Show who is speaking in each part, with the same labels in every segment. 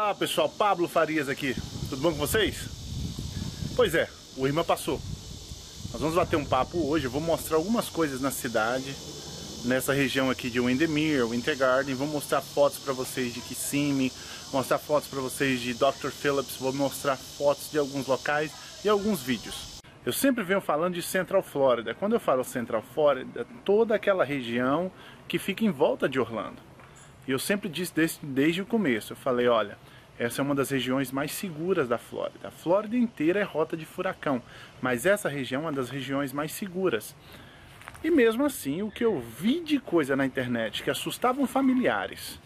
Speaker 1: Olá pessoal, Pablo Farias aqui, tudo bom com vocês? Pois é, o Irmã passou. Nós vamos bater um papo hoje, eu vou mostrar algumas coisas na cidade, nessa região aqui de Windermere, Winter Garden. Vou mostrar fotos para vocês de Kissimmee, mostrar fotos para vocês de Dr. Phillips, vou mostrar fotos de alguns locais e alguns vídeos. Eu sempre venho falando de Central Florida. Quando eu falo Central Florida, toda aquela região que fica em volta de Orlando. E eu sempre disse desde o começo, eu falei, olha, essa é uma das regiões mais seguras da Flórida. A Flórida inteira é rota de furacão, mas essa região é uma das regiões mais seguras. E mesmo assim, o que eu vi de coisa na internet que assustavam familiares,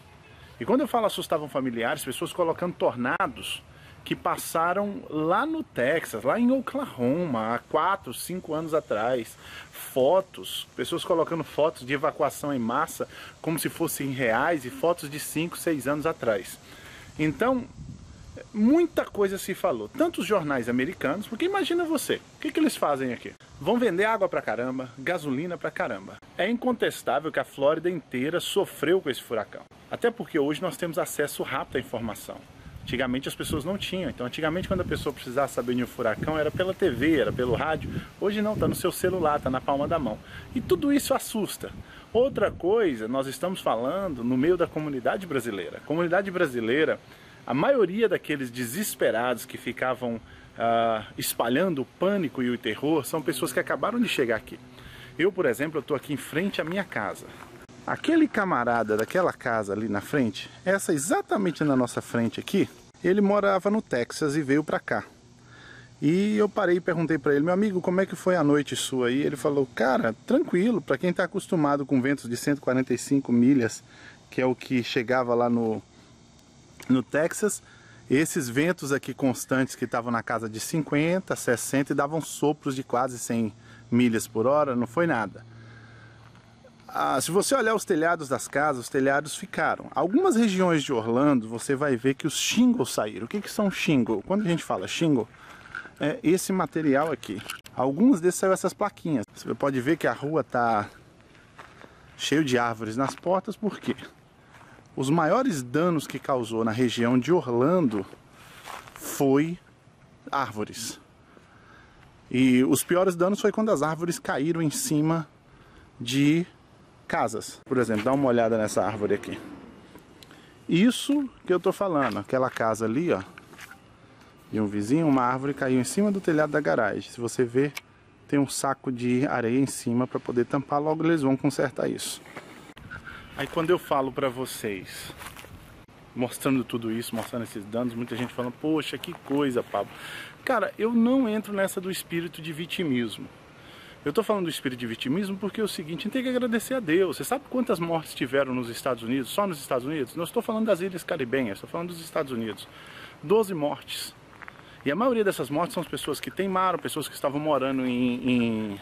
Speaker 1: e quando eu falo assustavam familiares, pessoas colocando tornados que passaram lá no Texas, lá em Oklahoma, há 4, 5 anos atrás. Fotos, pessoas colocando fotos de evacuação em massa como se fossem reais e fotos de 5, 6 anos atrás. Então, muita coisa se falou, tanto os jornais americanos, porque imagina você, o que eles fazem aqui? Vão vender água pra caramba, gasolina pra caramba. É incontestável que a Flórida inteira sofreu com esse furacão. Até porque hoje nós temos acesso rápido à informação. Antigamente as pessoas não tinham, então antigamente quando a pessoa precisava saber de um furacão era pela TV, era pelo rádio. Hoje não, está no seu celular, está na palma da mão. E tudo isso assusta. Outra coisa, nós estamos falando no meio da comunidade brasileira. A comunidade brasileira, a maioria daqueles desesperados que ficavam espalhando o pânico e o terror são pessoas que acabaram de chegar aqui. Eu, por exemplo, estou aqui em frente à minha casa. Aquele camarada daquela casa ali na frente, essa exatamente na nossa frente aqui, ele morava no Texas e veio pra cá. E eu parei e perguntei pra ele, meu amigo, como é que foi a noite sua aí? Ele falou, cara, tranquilo, pra quem tá acostumado com ventos de 145 milhas, que é o que chegava lá no Texas, esses ventos aqui constantes que estavam na casa de 50, 60 e davam sopros de quase 100 milhas por hora, não foi nada. Se você olhar os telhados das casas, os telhados ficaram. Algumas regiões de Orlando, você vai ver que os shingles saíram. O que são shingles? Quando a gente fala shingle, é esse material aqui. Alguns desses saiu essas plaquinhas. Você pode ver que a rua está cheio de árvores nas portas, por quê? Os maiores danos que causou na região de Orlando foi árvores. E os piores danos foi quando as árvores caíram em cima de casas. Por exemplo, dá uma olhada nessa árvore aqui. Isso que eu tô falando, aquela casa ali, ó, de um vizinho, uma árvore caiu em cima do telhado da garagem. Se você ver, tem um saco de areia em cima para poder tampar, logo eles vão consertar isso. Aí quando eu falo para vocês, mostrando tudo isso, mostrando esses danos, muita gente fala, poxa, que coisa, Pablo. Cara, eu não entro nessa do espírito de vitimismo. Eu tô falando do espírito de vitimismo porque é o seguinte, a gente tem que agradecer a Deus. Você sabe quantas mortes tiveram nos Estados Unidos, só nos Estados Unidos? Não estou falando das ilhas caribenhas, estou falando dos Estados Unidos. 12 mortes. E a maioria dessas mortes são as pessoas que teimaram, pessoas que estavam morando em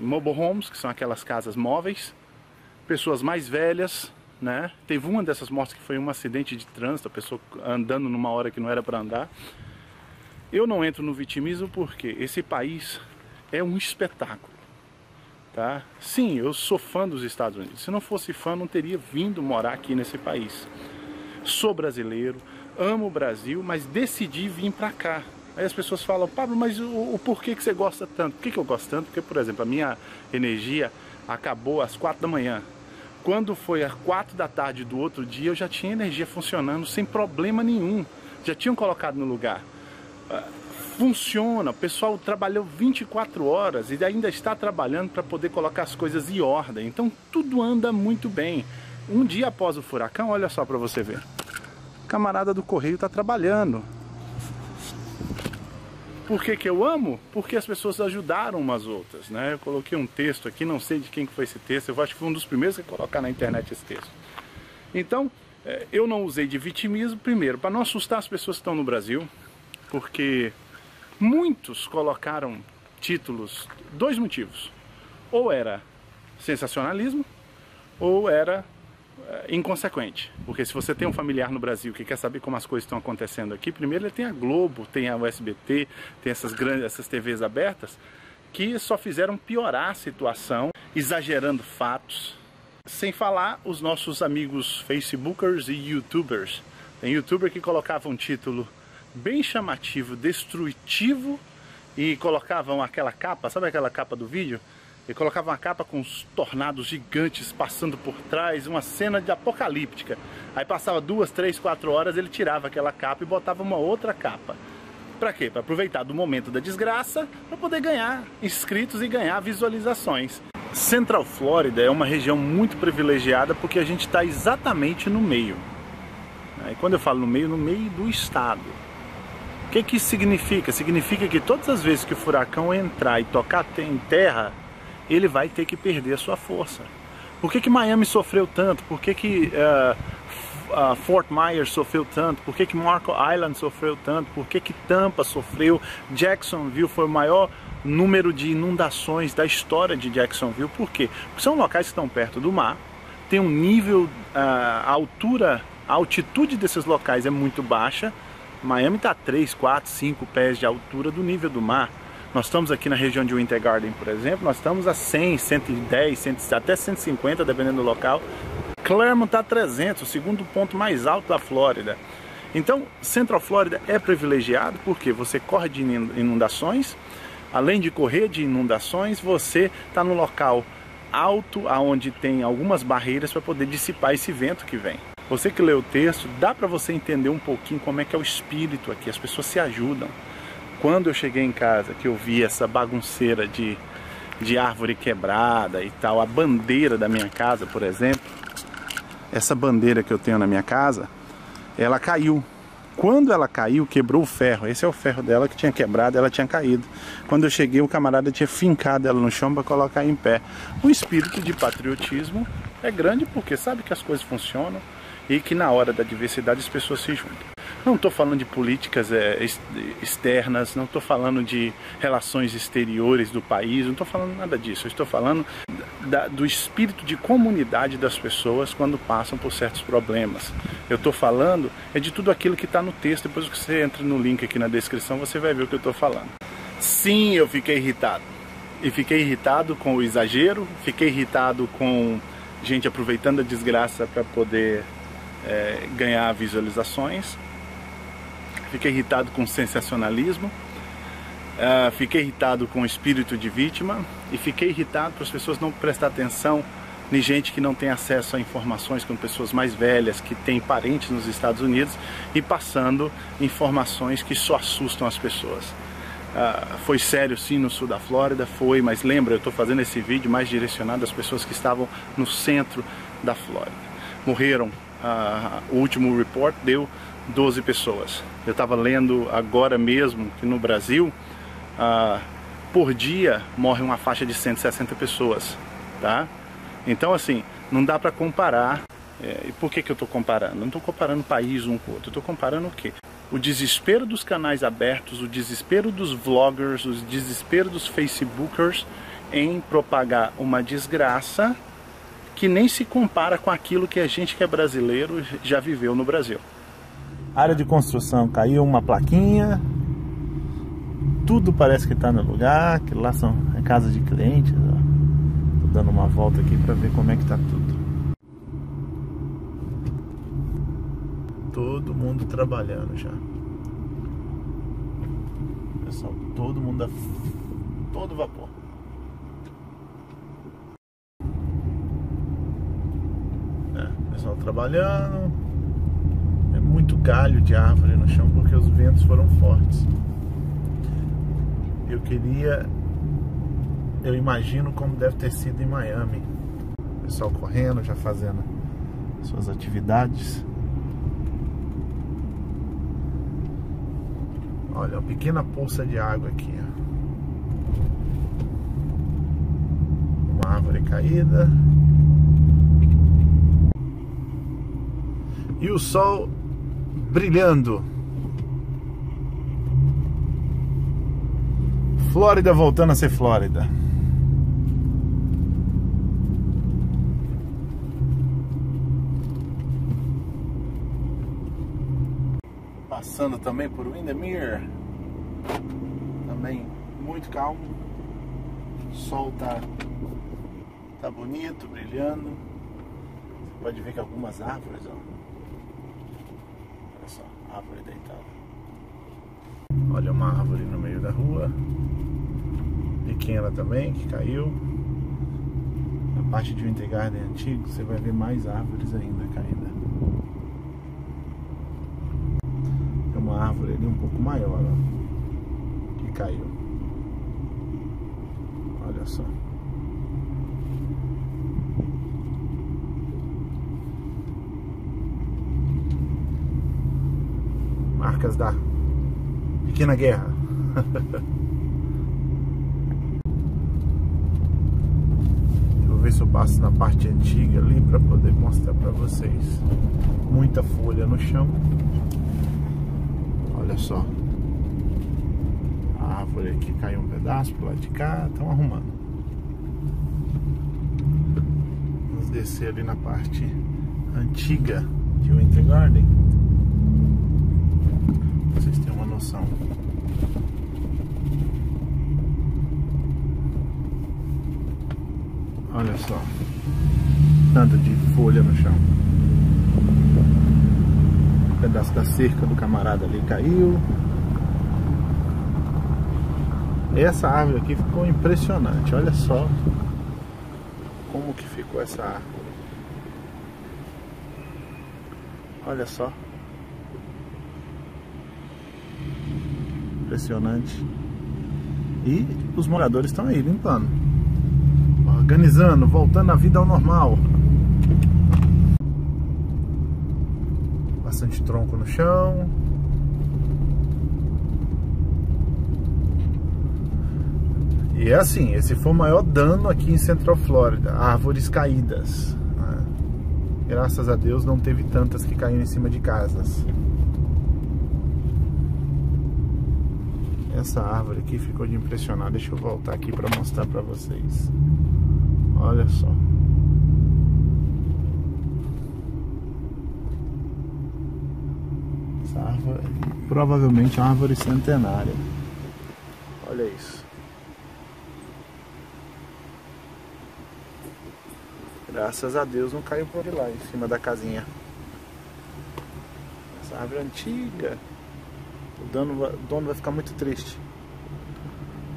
Speaker 1: mobile homes, que são aquelas casas móveis, pessoas mais velhas, né? Teve uma dessas mortes que foi um acidente de trânsito, a pessoa andando numa hora que não era para andar. Eu não entro no vitimismo porque esse país é um espetáculo, tá? Sim, eu sou fã dos Estados Unidos. Se não fosse fã, não teria vindo morar aqui nesse país. Sou brasileiro, amo o Brasil, mas decidi vir pra cá. Aí as pessoas falam, Pablo, mas o porquê que você gosta tanto? Por que eu gosto tanto? Porque, por exemplo, a minha energia acabou às 4 da manhã. Quando foi às 4 da tarde do outro dia, eu já tinha energia funcionando sem problema nenhum. Já tinham colocado no lugar. Funciona, o pessoal trabalhou 24 horas e ainda está trabalhando para poder colocar as coisas em ordem. Então tudo anda muito bem. Um dia após o furacão, olha só para você ver. O camarada do correio está trabalhando. Por que eu amo? Porque as pessoas ajudaram umas outras, né? Eu coloquei um texto aqui, não sei de quem que foi esse texto. Eu acho que foi um dos primeiros a colocar na internet esse texto. Então, eu não usei de vitimismo, primeiro, para não assustar as pessoas que estão no Brasil, porque muitos colocaram títulos, dois motivos. Ou era sensacionalismo, ou era inconsequente. Porque se você tem um familiar no Brasil que quer saber como as coisas estão acontecendo aqui, primeiro ele tem a Globo, tem a USBT, tem essas TVs abertas, que só fizeram piorar a situação, exagerando fatos. Sem falar os nossos amigos Facebookers e YouTubers, Tem youtuber que colocava um título bem chamativo, destrutivo, e colocavam aquela capa, sabe aquela capa do vídeo? E colocavam uma capa com os tornados gigantes passando por trás, uma cena de apocalíptica. Aí passava 2, 3, 4 horas, ele tirava aquela capa e botava uma outra capa. Pra quê? Pra aproveitar do momento da desgraça, para poder ganhar inscritos e ganhar visualizações. Central Florida é uma região muito privilegiada porque a gente está exatamente no meio. E quando eu falo no meio do estado. O que que isso significa? Significa que todas as vezes que o furacão entrar e tocar em terra, ele vai ter que perder a sua força. Por que que Miami sofreu tanto? Por que que Fort Myers sofreu tanto? Por que que Marco Island sofreu tanto? Por que que Tampa sofreu? Jacksonville foi o maior número de inundações da história de Jacksonville. Por quê? Porque são locais que estão perto do mar, tem um nível, a altitude desses locais é muito baixa. Miami está a 3, 4, 5 pés de altura do nível do mar. Nós estamos aqui na região de Winter Garden, por exemplo, nós estamos a 100, 110, 100, até 150, dependendo do local. Claremont está a 300, o segundo ponto mais alto da Flórida. Então, Central Florida é privilegiado porque você corre de inundações. Além de correr de inundações, você está no local alto, onde tem algumas barreiras para poder dissipar esse vento que vem. Você que lê o texto, dá para você entender um pouquinho como é que é o espírito aqui, as pessoas se ajudam. Quando eu cheguei em casa, que eu vi essa bagunceira de árvore quebrada e tal, a bandeira da minha casa, por exemplo, essa bandeira que eu tenho na minha casa, ela caiu. Quando ela caiu, quebrou o ferro. Esse é o ferro dela que tinha quebrado, ela tinha caído. Quando eu cheguei, o camarada tinha fincado ela no chão para colocar em pé. O espírito de patriotismo é grande porque sabe que as coisas funcionam e que na hora da diversidade as pessoas se juntam. Não estou falando de políticas externas, não estou falando de relações exteriores do país, não estou falando nada disso. Eu estou falando do espírito de comunidade das pessoas quando passam por certos problemas. Eu estou falando de tudo aquilo que está no texto. Depois que você entra no link aqui na descrição, você vai ver o que eu estou falando. Sim, eu fiquei irritado. E fiquei irritado com o exagero, fiquei irritado com gente aproveitando a desgraça para poder ganhar visualizações. Fiquei irritado com o sensacionalismo, fiquei irritado com o espírito de vítima e fiquei irritado para as pessoas não prestar atenção em gente que não tem acesso a informações, com pessoas mais velhas, que têm parentes nos Estados Unidos e passando informações que só assustam as pessoas. Foi sério sim no sul da Flórida, foi, mas lembra, eu estou fazendo esse vídeo mais direcionado às pessoas que estavam no centro da Flórida. Morreram, o último report deu 12 pessoas. Eu estava lendo agora mesmo que no Brasil, por dia, morre uma faixa de 160 pessoas, tá? Então assim, não dá para comparar. E por que eu estou comparando? Não estou comparando país um com o outro, eu estou comparando o quê? O desespero dos canais abertos, o desespero dos vloggers, o desespero dos facebookers em propagar uma desgraça que nem se compara com aquilo que a gente que é brasileiro já viveu no Brasil. Área de construção, caiu uma plaquinha, tudo parece que está no lugar, que lá são casas de clientes. Estou dando uma volta aqui para ver como é que está tudo. Todo mundo trabalhando já. Pessoal, todo mundo a todo vapor. Pessoal trabalhando. É muito galho de árvore no chão porque os ventos foram fortes. Eu imagino como deve ter sido em Miami. O pessoal correndo, já fazendo suas atividades. Olha, uma pequena poça de água aqui, ó. Uma árvore caída. E o sol brilhando. Flórida voltando a ser Flórida. Passando também por Windermere. Também muito calmo. O sol tá bonito, brilhando. Você pode ver que algumas árvores, ó, árvore deitada. Olha uma árvore no meio da rua. Pequena também, que caiu. Na parte de Winter Garden antigo, você vai ver mais árvores ainda caindo. Tem uma árvore ali um pouco maior, ó, que caiu. Olha só. Marcas da pequena guerra. Vou ver se eu passo na parte antiga ali para poder mostrar para vocês. Muita folha no chão. Olha só. A árvore aqui caiu um pedaço pro lado de cá. Estão arrumando. Vamos descer ali na parte antiga de Winter Garden. Pra vocês terem uma noção. Olha só, tanto de folha no chão. Um pedaço da cerca do camarada ali caiu. Essa árvore aqui ficou impressionante. Olha só como que ficou essa árvore. Olha só. Impressionante. E os moradores estão aí limpando, organizando, voltando a vida ao normal. Bastante tronco no chão. E é assim, esse foi o maior dano aqui em Central Flórida. Árvores caídas, né? Graças a Deus não teve tantas que caíram em cima de casas. Essa árvore aqui ficou de impressionar. Deixa eu voltar aqui para mostrar para vocês. Olha só. Essa árvore provavelmente é uma árvore centenária. Olha isso. Graças a Deus não caiu por lá em cima da casinha. Essa árvore é antiga. O dono vai ficar muito triste.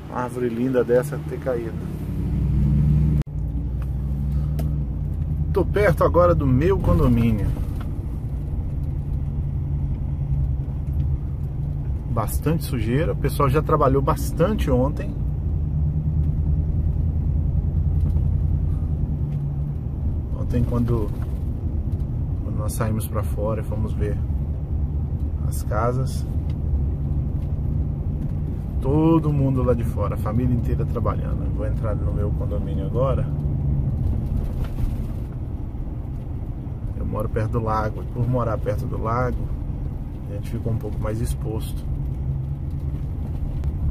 Speaker 1: Uma árvore linda dessa ter caído. Tô perto agora do meu condomínio. Bastante sujeira. O pessoal já trabalhou bastante ontem. Ontem quando nós saímos para fora e fomos ver as casas, todo mundo lá de fora, a família inteira trabalhando. Eu vou entrar no meu condomínio agora. Eu moro perto do lago, e por morar perto do lago, a gente ficou um pouco mais exposto.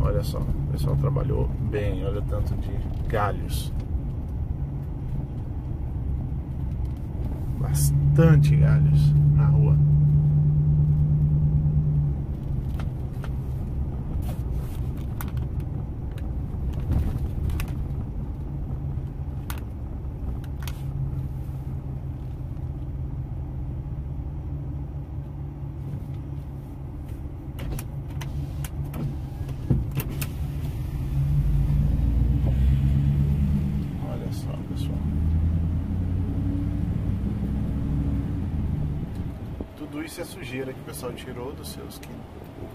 Speaker 1: Olha só, o pessoal trabalhou bem, olha o tanto de galhos. Bastante galhos na rua. Olha só, pessoal. Tudo isso é sujeira que o pessoal tirou do seu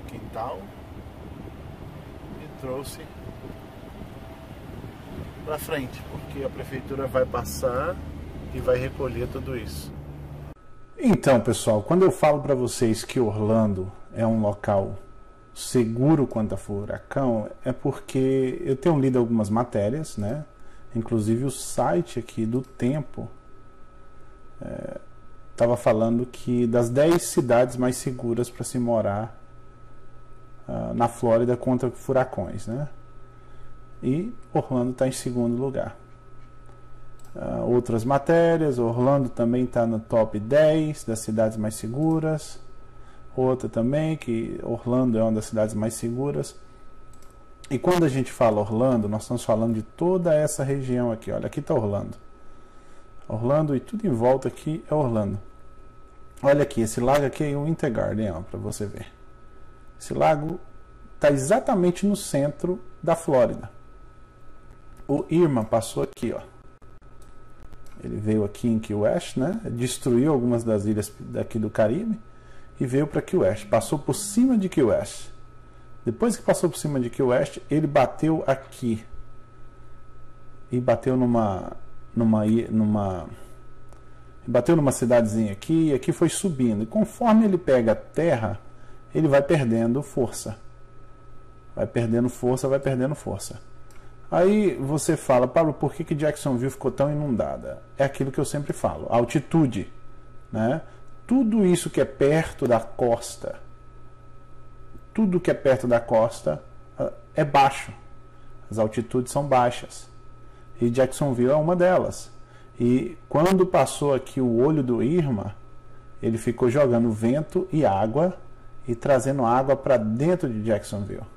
Speaker 1: quintal e trouxe pra frente, porque a prefeitura vai passar e vai recolher tudo isso. Então, pessoal, quando eu falo para vocês que Orlando é um local seguro quanto a furacão, é porque eu tenho lido algumas matérias, né? Inclusive o site aqui do Tempo estava falando que das 10 cidades mais seguras para se morar na Flórida contra furacões, né? E Orlando está em segundo lugar. Outras matérias, Orlando também está no top 10 das cidades mais seguras. Outra também, que Orlando é uma das cidades mais seguras. E quando a gente fala Orlando, nós estamos falando de toda essa região aqui. Olha, aqui está Orlando. Orlando e tudo em volta aqui é Orlando.
Speaker 2: Olha aqui, esse lago aqui é o Winter Garden, ó, para você ver. Esse lago está exatamente no centro da Flórida. O Irma passou aqui, ó. Ele veio aqui em Key West, né? Destruiu algumas das ilhas daqui do Caribe e veio para Key West. Passou por cima de Key West. Depois que passou por cima de Key West, ele bateu aqui. E bateu bateu numa cidadezinha aqui, e aqui foi subindo. E conforme ele pega a terra, ele vai perdendo força. Vai perdendo força, vai perdendo força. Aí você fala, Pablo, por que Jacksonville ficou tão inundada? É aquilo que eu sempre falo, altitude, né? Tudo isso que é perto da costa, tudo que é perto da costa é baixo. As altitudes são baixas. E Jacksonville é uma delas. E quando passou aqui o olho do Irma, ele ficou jogando vento e água e trazendo água para dentro de Jacksonville.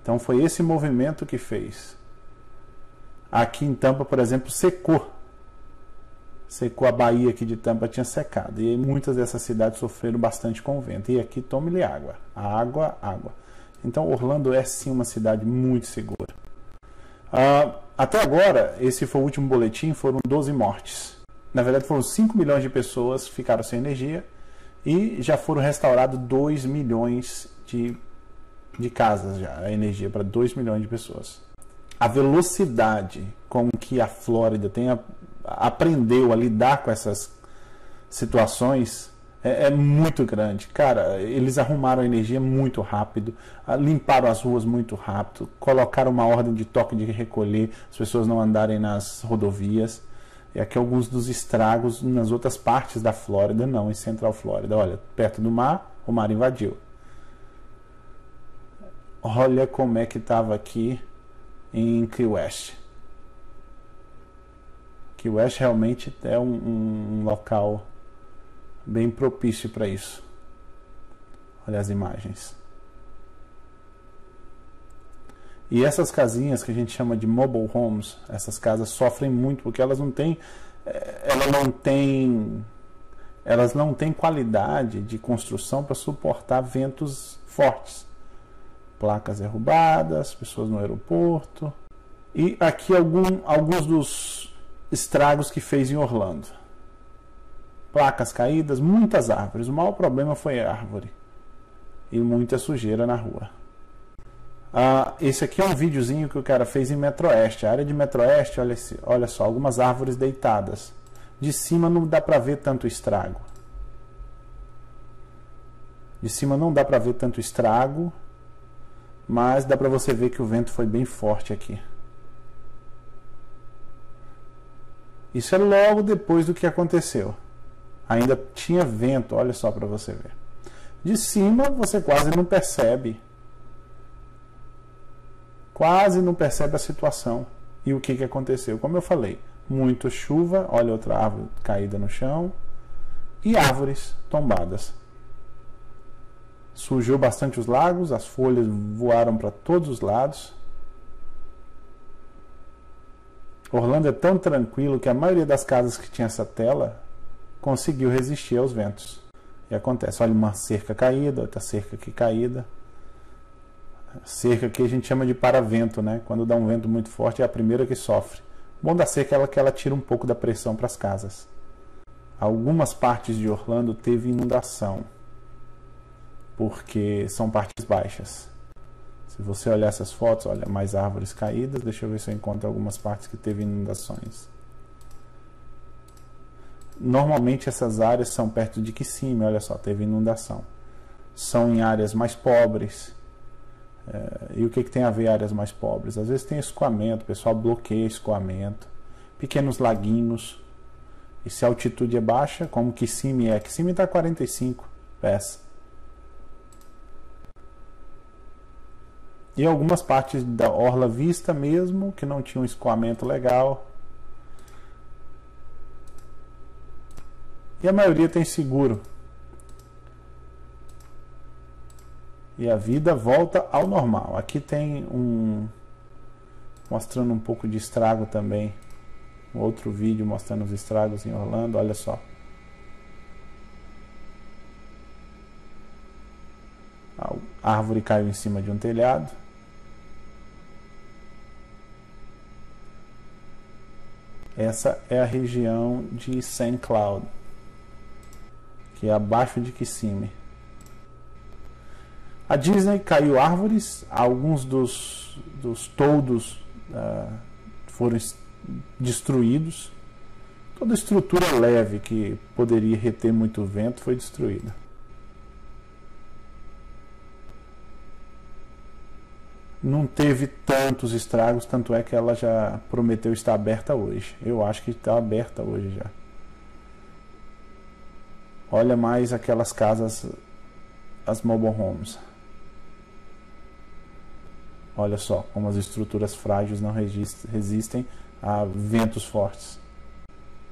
Speaker 2: Então foi esse movimento que fez. Aqui em Tampa, por exemplo, secou. Secou a Baía aqui de Tampa, tinha secado. E muitas dessas cidades sofreram bastante com o vento. E aqui tome-lhe água. Água, água. Então Orlando é sim uma cidade muito segura. Até agora, esse foi o último boletim, foram 12 mortes. Na verdade foram 5 milhões de pessoas que ficaram sem energia e já foram restaurados 2 milhões de casas já, a energia para 2 milhões de pessoas. A velocidade com que a Flórida aprendeu a lidar com essas situações é muito grande. Cara, eles arrumaram a energia muito rápido, limparam as ruas muito rápido, colocaram uma ordem de toque de recolher, as pessoas não andarem nas rodovias. E aqui alguns dos estragos nas outras partes da Flórida, não, em Central Flórida. Olha, perto do mar, o mar invadiu. Olha como é que estava aqui em Key West. Key West realmente é um local bem propício para isso. Olha as imagens. E essas casinhas que a gente chama de mobile homes, essas casas sofrem muito porque elas não têm qualidade de construção para suportar ventos fortes. Placas derrubadas, pessoas no aeroporto. E aqui alguns dos estragos que fez em Orlando. Placas caídas, muitas árvores. O maior problema foi a árvore. E muita sujeira na rua. Esse aqui é um videozinho que o cara fez em Metro Oeste. A área de Metro Oeste, olha só, algumas árvores deitadas. De cima não dá para ver tanto estrago. De cima não dá para ver tanto estrago, mas dá para você ver que o vento foi bem forte aqui. Isso é logo depois do que aconteceu. Ainda tinha vento, olha só para você ver. De cima você quase não percebe. Quase não percebe a situação. E o que aconteceu? Como eu falei, muita chuva, olha outra árvore caída no chão. E árvores tombadas. Sujou bastante os lagos, as folhas voaram para todos os lados. Orlando é tão tranquilo que a maioria das casas que tinha essa tela conseguiu resistir aos ventos. E acontece, olha uma cerca caída, outra cerca aqui caída. Cerca que a gente chama de paravento, né? Quando dá um vento muito forte é a primeira que sofre. O bom da cerca é que ela tira um pouco da pressão para as casas. Algumas partes de Orlando teve inundação, porque são partes baixas. Se você olhar essas fotos, olha, mais árvores caídas. Deixa eu ver se eu encontro algumas partes que teve inundações. Normalmente essas áreas são perto de Kissimmee, olha só, teve inundação. São em áreas mais pobres. E o que tem a ver áreas mais pobres? Às vezes tem escoamento, o pessoal bloqueia escoamento, pequenos laguinhos. E se a altitude é baixa, como Kissimmee está a 45 pés. E algumas partes da Orla Vista mesmo, que não tinham escoamento legal. E a maioria tem seguro. E a vida volta ao normal. Aqui tem mostrando um pouco de estrago também. Um outro vídeo mostrando os estragos em Orlando, olha só. A árvore caiu em cima de um telhado. Essa é a região de St. Cloud, que é abaixo de Kissimmee. A Disney caiu árvores, alguns dos toldos foram destruídos. Toda estrutura leve que poderia reter muito vento foi destruída. Não teve tantos estragos, tanto é que ela já prometeu estar aberta hoje. Eu acho que está aberta hoje já. Olha mais aquelas casas, as mobile homes. Olha só como as estruturas frágeis não resistem a ventos fortes.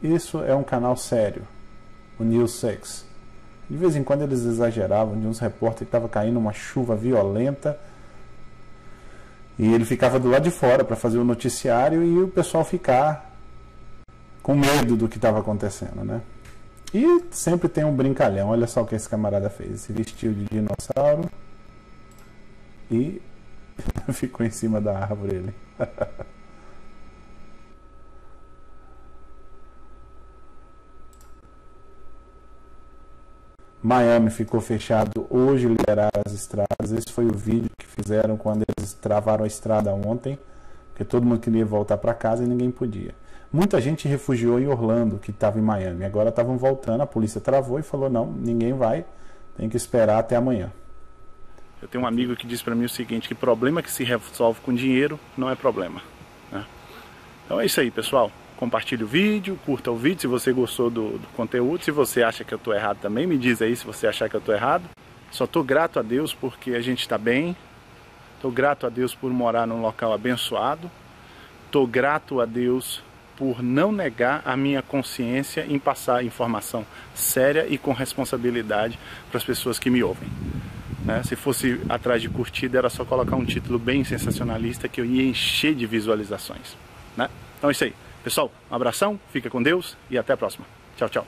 Speaker 2: Isso é um canal sério, o News 6. De vez em quando eles exageravam, de uns repórteres que estava caindo uma chuva violenta e ele ficava do lado de fora para fazer o noticiário e o pessoal ficar com medo do que estava acontecendo, né? E sempre tem um brincalhão. Olha só o que esse camarada fez. Se vestiu de dinossauro e ficou em cima da árvore ele. Miami ficou fechado hoje, liberaram as estradas. Esse foi o vídeo que fizeram quando eles travaram a estrada ontem, porque todo mundo queria voltar para casa e ninguém podia. Muita gente refugiou em Orlando, que estava em Miami. Agora estavam voltando, a polícia travou e falou, não, ninguém vai, tem que esperar até amanhã.
Speaker 1: Eu tenho um amigo que disse para mim o seguinte, que problema que se resolve com dinheiro não é problema, né? Então é isso aí, pessoal. Compartilhe o vídeo, curta o vídeo se você gostou do conteúdo. Se você acha que eu estou errado também, me diz aí se você achar que eu estou errado. Só estou grato a Deus porque a gente está bem. Estou grato a Deus por morar num local abençoado. Estou grato a Deus por não negar a minha consciência em passar informação séria e com responsabilidade para as pessoas que me ouvem, né? Se fosse atrás de curtida, era só colocar um título bem sensacionalista que eu ia encher de visualizações, né? Então é isso aí. Pessoal, um abração, fica com Deus e até a próxima. Tchau, tchau.